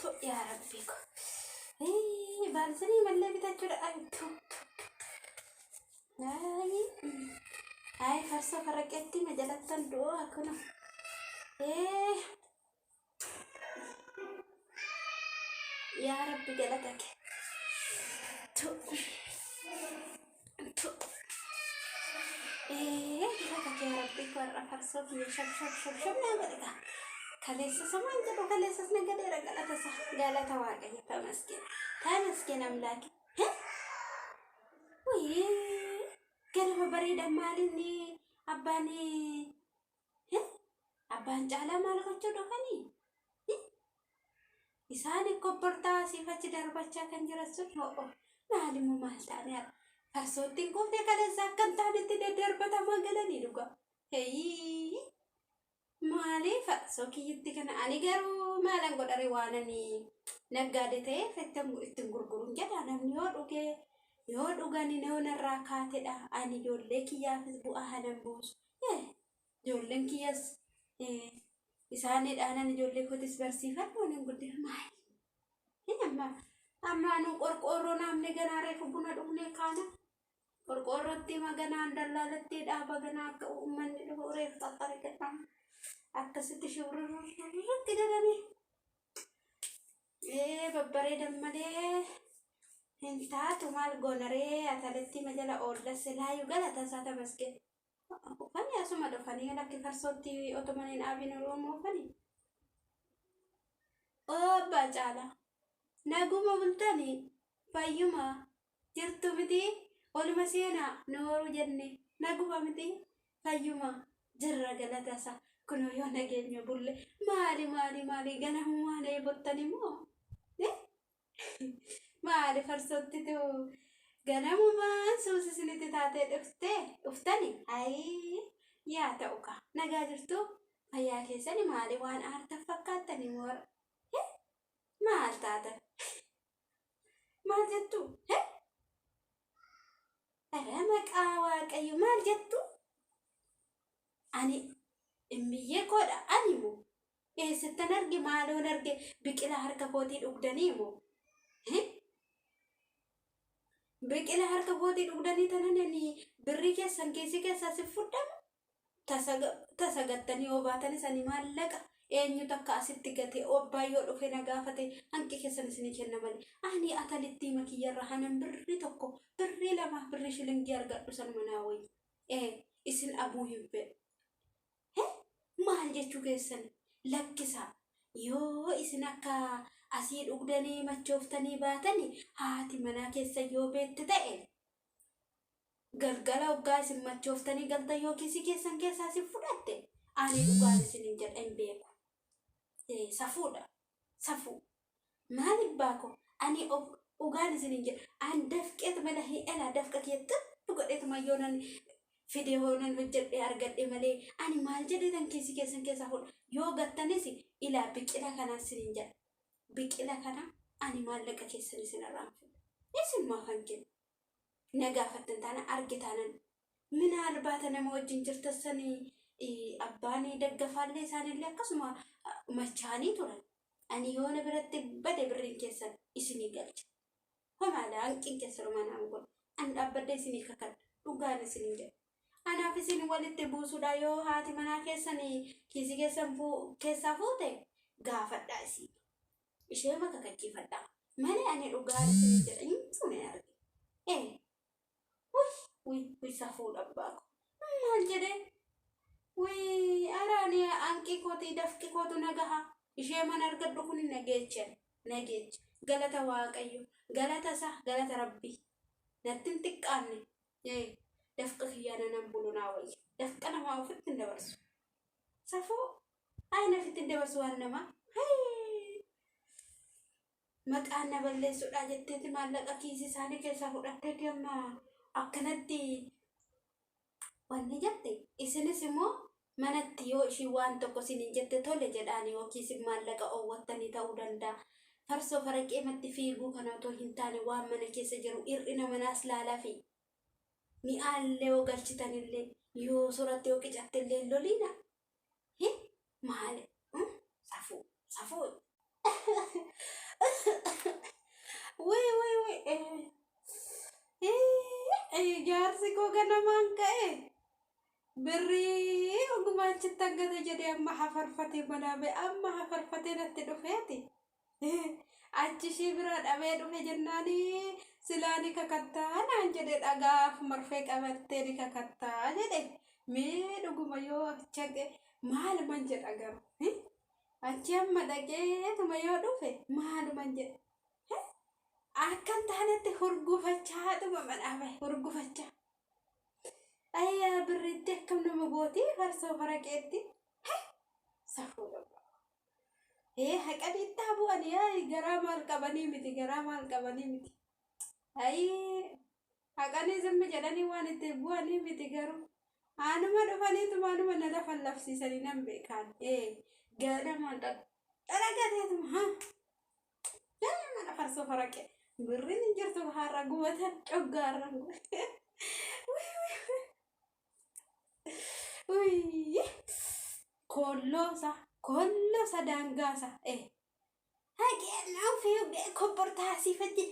يا ربي بارسني ملي بتاجر هاي فرصة فرقتي مجلة تندوها كنا إيه يا ربي جلتك تو تو إيه جلتك يا ربي كورا فرصة في شب نعملك كليسة سمان جدو كليسة سنقدر قالت صح قالت واقعي تمسكين أملاكي وي كلمة بريدة مالني أباني أبان جالا مالك جدو كني إساني كبرتا سيفة دربچا kan jirasun ho maali mu maltani farsotin ko fe kale sakkan tani tide darbata magalani duga hey maali farso kiyitti kana ani garu malan godare wanani naggade te fettamu ittin gurgurun jada namni yo dhugani ne onarra kaatedha ani jolle kiyyaafis bu'a hanan buusu jollen kiyyas isaani dhaanan ijoollee kootis barsiifadhu nan guddina maali amma nu qorqoorroo namni ganaaree buna dhugne kaana qorqoorrootti maganaan dallaalatti dhaaba ganaa akka uummanni dhufuureef xaxxare gadhaan akkasitti shurrurrutti dadhanii babbareedan malee hin taatu maal goonaree ataletti majala oolla silaayu galata isaa tamaskeen Fani asuma dhufanii lakki farsootti otomaniin abiin oromoo fani. Abbaa caala. Naguma bultanii fayyuma jirtu miti oluma seenaa nooru jenne naguma miti fayyuma jirra galatasa kuno yoo nageenya bulle maali ganamummaa na eebottanii moo maali farsootti ta'u ganamummaan suusisinitti taatee dhuftani yaa ta'uka nagaa jirtu fayyaa keessani maali waan aarta fakkaattani moo maal taatan maal jettu ara maqaa waaqayyo maal jettu ani immiyyee koodha ani moo eessattan arge maaloon arge biqila harka kootii dhugdanii moo biqila harka kootii dhugdanii tanananii birrii keessan keessi keessaa si fudhamu tasagattanii obaatanii sanii maallaqa eenyu takka asitti gate obbaayoo dhufe na gaafate hanqi keessan isinii kenna malee ani atalitti makiyyarra hanan birrii tokko birrii lama birrii shilingii argadhu san manaa wayi isin abuu hin fedhu maal jechuu keessan lakkisaa yoo isin akka asii dhugdanii machooftanii baatanii haati manaa keessa yoo beette ta'e galgala hoggaa isin machooftanii galta yoo kisi keessan keessaa si fudhatte ani dhugaan isinin jedha hin beeku safuudha safuu maaliif baako ani dhugaan isinin jedha an dafqeet mala hi'ala dafqa keetta dhugadheetuma yoonan fide hoonan hojjedhe argadhe malee ani maal jedheetan kisi keessan keessaa fudha yoo gattanis ilaa biqila kanaa isinin jedha biqila kana ani maallaqa keessan isin arraanfadha isin maafan kenna nagaafattan taana argitaanan mina albaata nama wajjin jirtassanii abbaanii daggafaallee isaanillee akkasuma machaanii turan ani yoona biratti bade birriin keessan isinii galcha homaala hanqin keessan manaan godha an dhaabbadda isinii kakadha dhugaan isinii jedha anaaf isin walitti buusudha yoo haati manaa keessanii kiisi keessan keessaa fuute gaafadhaa isii ishee maka kakkiifadhaa malee ani dhugaan isinii jedha hin fuune arge Wih, safuudha baako. Maal jedhee? Wih, araani hanqi kooti dafqi kootu nagaha. Ishee mana argadhu kun nageecha. Galata waaqayyo. Galata isaa, galata rabbii. Nattin xiqqaanne. Dafqa kiyyaana nan bulu naa wayya. Dafqa namaa ofitti hin dabarsu. Safuu aina ofitti hin dabarsu waan namaa. Maqaan na balleessuudha jetteeti maallaqa kiisii isaanii keessaa fudhattee deemaa. Akkanatti wanni jette isinis immoo manatti yoo ishii waan tokko sinin jette tole jedhaan yookiis maallaqa oowwattanii ta'uu danda'a. Farsoo faraqee matti fiiguu kana otoo hin taane waan mana keessa jiru hir'ina manaas laalaa fi mi'aallee yoo galchitanillee yoo soratti yoo qicattillee loliina maali safuu koo ganamaan ka'e birrii ogumaachitti hangata jedhee amma hafarfatee manaa amma hafarfatee natti dhufeeti. Achi ishii bira dhabee dhufe jennaanii silaa ni kakattaa naan jedhe dhagaaf marfee qabattee ni kakattaa jedhe. Mee dhuguma yoo chaqe maaluman jedha garuu achi amma dhaqeetuma yoo dhufe maaluman jedhe. Akkan taanetti hurgufachaadhuma manaa bahe hurgufachaa. Ayyaa birriitti akkam nama gootii farsoo faraqeetti. Safuudha. Haqanii itti bu'anii garaa maal qabanii miti garaa maal qabanii miti. Haqanii zimmi jedhanii waan itti bu'anii miti garuu. Anuma dhufaniituma anuma na lafa lafsiisanii nan beekan. Ganama dhalagateetuma ganama farsoo faraqee. Birriin hin jirtu har'a gubatan coggaarra. Kollosa daangaasa. Haqeenaa fi kopportaa siifatti.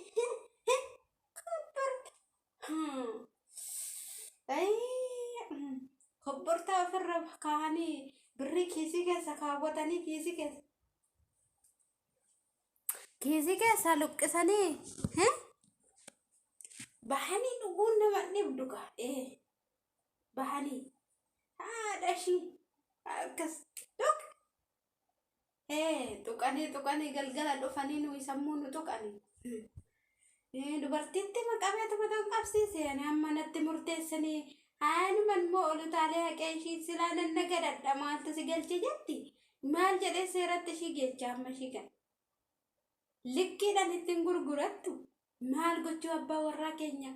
Kopportaa ofirra kaa'anii birrii kiisii keessa kaawwatanii kiisii keessa luqqisanii bahanii dhuguun nama dhibduga. Bahanii haadhashii akkas tuqanii galgala dhufanii nuyi sammuu nu tuqanii. Dubartiitti maqabeetuma ta'an qabsiise amma natti murteessanii haanuman moo olutaalee haqee ishii silaa nanna gadadha maaltu si galche jetti. Maal jedhee seeratti ishii geecha amma ishii gana. Likkiidhaan ittiin gurgurattu maal gochuu abbaa warraa keenya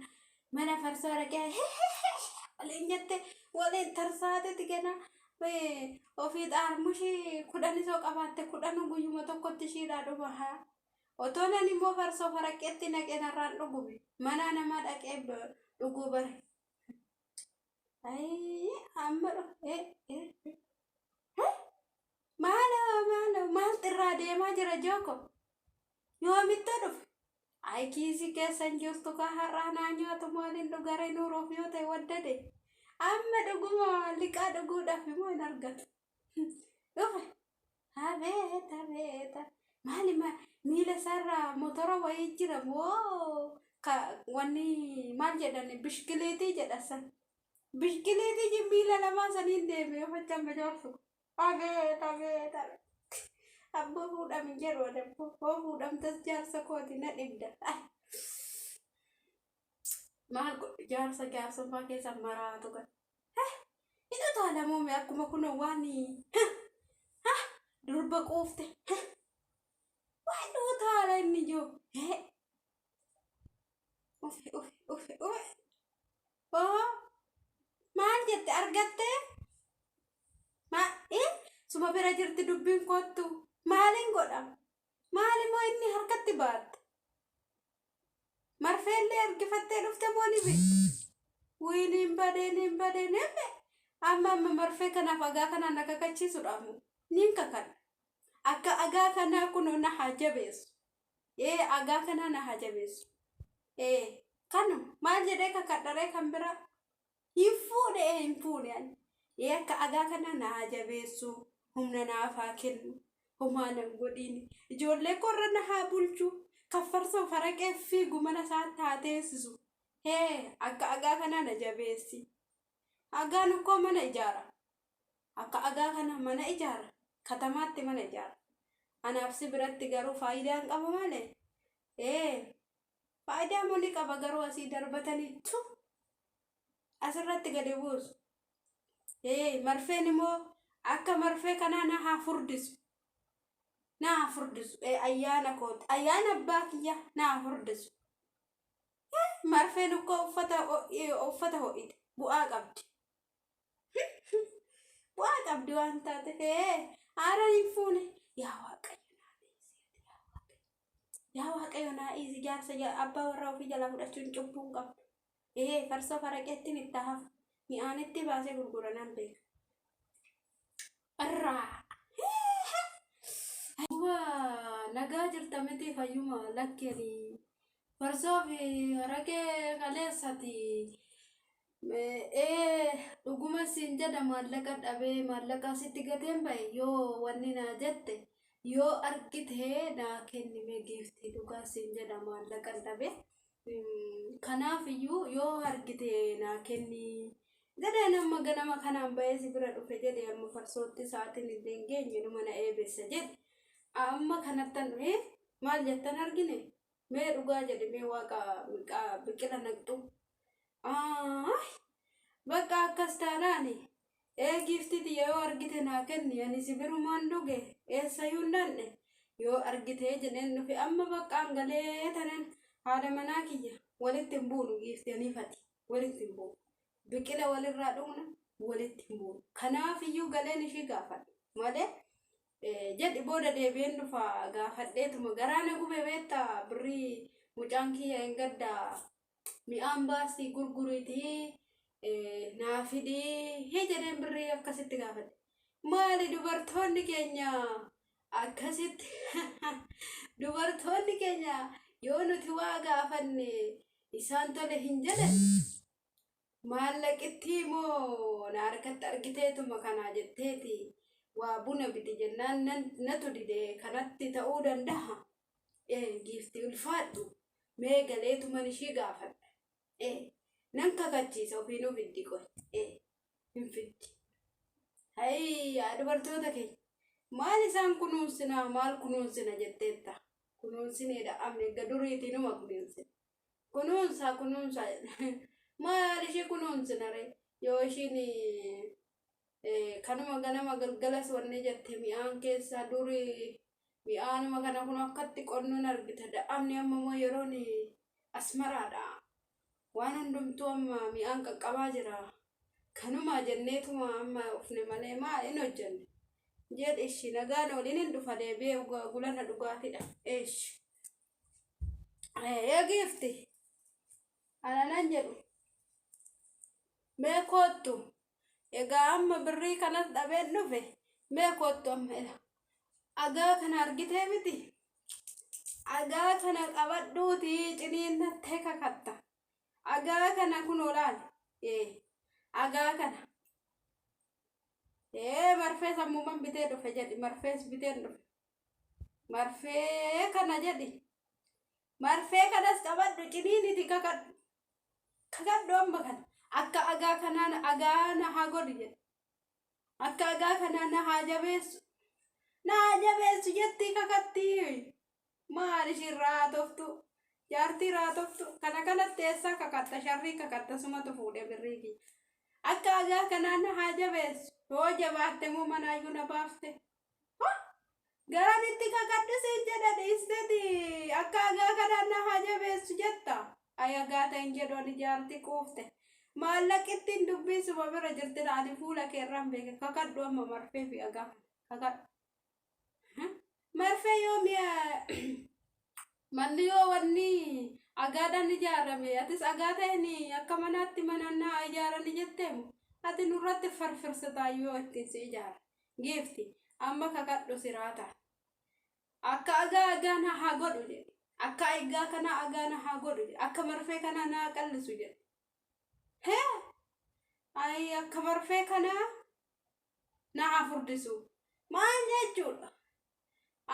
mana farsoo argee waliin jette waliin tarsaatetti gana ofii xaarmushii kudhan isoo qabaatte kudhan guyyuma tokkotti ishiidhaa dhuma haa. Otoo nan immoo farsoo faraqeetti naqee narraan dhugume mana namaa dhaqee dhuguu bare. Amma maal xirraa deemaa jira jooko? Yoomitti dhufe? Kiisii keessan jirtu ka har'aa naa nyaatu maaliin dhugaree nuuruuf yoo ta'e waddade. Amma dhuguma liqaa dhuguudhaaf immoo hin argatu. Dhufe habeeta miila isaarraa motora wayii jira moo wanni maal jedhani bishkileetii jedhasan. Bishkileetii miila lamaa saniin deeme yoo fachaan bajaarsu. Habeeta. Abboo fuudhame jedhu adabbo fuudhamtas jaarsa kooti na dhibda. Maal godhu jaarsummaa keessa maraatu kan. Ito taalamuume akkuma kun waan durba quufte. Waan dhuu taala inni jiru. Maal jette argatte? Suma bira jirti dubbiin kottu. Maalin godha? Maalimoo inni harkatti baatte? Marfeellee harkifattee dhufte moo ni beektu? Wiin hin badeen amma marfee kanaaf agaa kanaan akka kachiisuudhaamu niin kakan. Akka agaa kanaa kun na haa jabeessu. Agaa kanaa na haa jabeessu. Kanu maal jedhee kakadharee kan bira hin fuune. Akka agaa kanaa na haa jabeessu. Humna naaf haa kennu. Humaanan godhiini. Ijoollee korra na haa bulchu. Kaffarsoo faraqee fiigu mana isaatti haa teessisu. Akka agaa kanaa na jabeessi. Agaan ukkoo mana ijaara. Akka agaa kana mana ijaara. Katamaatti mana ijaara. Anaaf si biratti garuu faayidaa hin qabu malee. Faayidaa muni qaba garuu asii darbatanii asirratti gadi buusu. Marfeen immoo akka marfee kanaa na haa furdisu. Ayyaana kooti. Ayyaana abbaa kiyya na haa furdisu. Marfeen ukkoo uffata ho'ite. Bu'aa qabdi. Bu'aa qabdi waan taate. Haara hin fuune. Yaa Waaqayyo naa iisi jaarsa abbaa warraa ofii jalaa fudhachuun cubbuun qabdu. Farsoo faraqeettiin itti hafu. Mi'aanitti baasee gurguranan beeka. Irraa. Nagaa jirta miti fayyuma lakkeenii. Farsoo fi haraqee kaleessati dhuguma siin jedha maallaqa dhabee maallaqa sitti gateen bahe yoo wanni naa jette yoo argitee naa kennime giiftii dhugaa siin jedha maallaqa dhabee kanaaf iyyuu yoo argitee naa kenni jedhee nama ganama kanaan bahee si bira dhufe jedhe amma farsootti sa'aatiin illee hin geenye numa na eebessa jedhe amma kanattan maal jettan argine mee dhugaa jedhe mee waaqa biqila naqxu bakka akkas taanaani giftiti yoo argite naa kenni ani si birumaan dhuge eessayyuu hin dhandhe yoo argite jedheen dhufe amma bakka angalee tanan haadha manaa kiyya walitti hin buunu gifti aniifati walitti hin buunu biqila walirraa dhugna walitti hin buunu kanaaf iyyuu galeen ishii gaafadhe malee jedhi booda deebi'een dhufa gaafadheetuma garaana gube beetta birrii mucaan kiyya hin gaddaa mi'aan baasii gurguriitii naafidii jedheen birrii akkasitti gaafadhe maali dubartoonni keenya akkasitti dubartoonni keenya yoo nuti waa gaafanne isaan tole hin jedhan maallaqitti moo na harkatti argiteetuma kanaa jetteeti waa buna biti jennaan natu dide kanatti ta'uu danda'a giifti ulfaadhu mee galeetuman ishii gaafadha nan kakachiisa ofiinuu fiddi qoy hin fiddi hayya dubartoota keenya maal isaan kunuunsina maal kunuunsina jetteetta kunuunsineedha amne gaduriitii numa kunuunsa maal ishii kunuunsina re yoo ishiin kanuma ganama galgalas wanni jette mi'aan keessaa durii mi'aanuma kana kun akkatti qonnuun argita da'amni amma moo yeroon asmaraadha waan hundumtuu amma mi'aan qaqqabaa jira kanuma jenneetuma amma ufne malee maa hin hojjenne jedhe ishi nagaan waliin hin dhufa deebi'ee gulana dhugaatidha eegifti ananan jedhu mee koottu egaa amma birrii kanas dhabeen dhufe mee koottu amma ila agaa kana argitee miti agaa kana qabadhuuti ciniinnattee kakatta agaa kana kun olaal agaa kana marfee sammuuman bitee dhufe jedhi marfees biteen dhufe marfee kana jedhi marfee kanas qabadhu ciniiniti kakadhu amma kana akka agaa kanaan agaa na haa godhu jedhe akka agaa kanaan na haa jabeessu jetti kakatti maal ishiin raatoftu jaartii raatoftu kanatti eessaa kakatta sharrii kakatta sumatu fuudhe birriiki akka agaa kanaan na haa jabeessu yoo jabaatte moo manaayyuu na baafte garanitti kakadhu siin jedha dhiisteti akka agaa kanaan na haa jabeessu jetta ay agaa ta'in jedhoon jaartii quufte maallaqittiin dubbiisuma bira jirti laali fuula keerraan beeke kakadhu amma marfee fi agaa kakadhu marfee yoo mi'a manni yoo wanni agaadhaan ijaarame atis agaa ta'in akka manaatti manannaa ijaarani jetteemu ati nurratti farfirsitaa yoo ittiin si ijaara giifti amma kakadhu siraata akka agaa na haa godhu jedhe akka agaa kana agaa na haa godhu jedhe akka marfee kana na qallisu jedhe ay akka marfee kana na haa furdisu maal jechuudha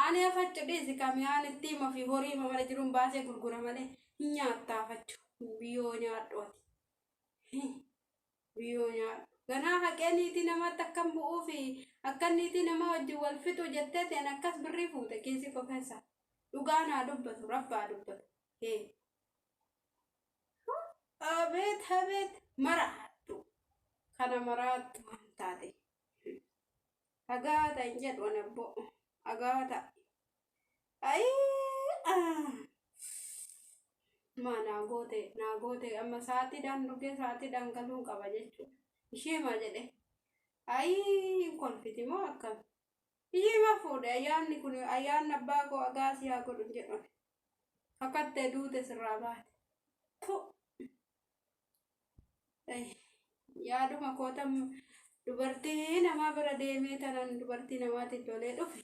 ani afaccu dhiisi kamiyaan itti hima fi horii mana jiruun baasee gurgura malee hin nyaattaa afaccu biyyoo nyaadhooti biyyoo nyaadho ganaa haqeeniitii namatti akkam bu'uu fi akka niitii nama wajjin wal fixu jettee ta'en akkas birrii fuute keessi qofeessa dhugaa naa dubbatu rabbaa dubbatu abeet maraattu kana maraattu waan taate agaata hin jedhu anabbo agaata ay ma naagoote amma saatiidhaan dhugee saatiidhaan galuu qaba jechuudha ishee maa jedhe ay hin kolfiti moo akkam ishee ma fuudhe ayyaanni kun ayyaanni abbaa koo agaasii haa godhu jedhame kakattee duute sirraa baate yaaduma kootam dubartii namaa bira deemee tanan dubartii namaatti tolee dhufe